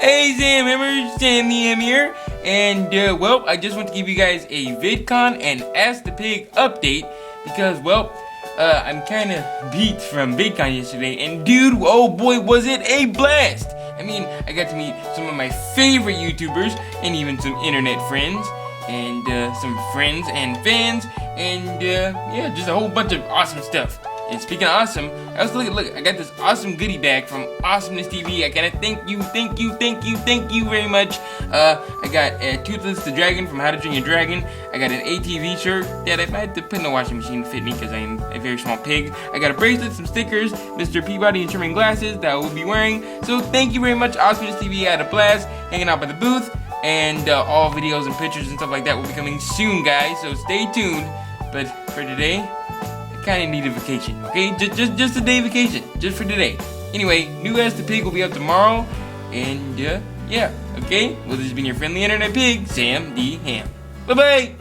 Hey Sam Hammers, Sam the M here, and well, I just want to give you guys a VidCon and Ask the Pig update because, well, I'm kind of beat from VidCon yesterday, and dude, oh boy, was it a blast! I mean, I got to meet some of my favorite YouTubers and even some internet friends, and some friends and fans, and yeah, just a whole bunch of awesome stuff. And speaking of awesome, I was look, I got this awesome goodie bag from Awesomeness TV. I gotta thank you very much. I got a Toothless the Dragon from How to Train Your Dragon. I got an ATV shirt that I had to put in the washing machine to fit me because I am a very small pig. I got a bracelet, some stickers, Mr. Peabody and Sherman glasses that I will be wearing. So thank you very much, Awesomeness TV. I had a blast hanging out by the booth, and all videos and pictures and stuff like that will be coming soon, guys. So stay tuned. But for today, kind of need a vacation, okay? Just a day vacation, just for today. Anyway, new Ask the Pig will be up tomorrow, and yeah, okay? Well, this has been your friendly internet pig, Sam D. Ham. Bye-bye!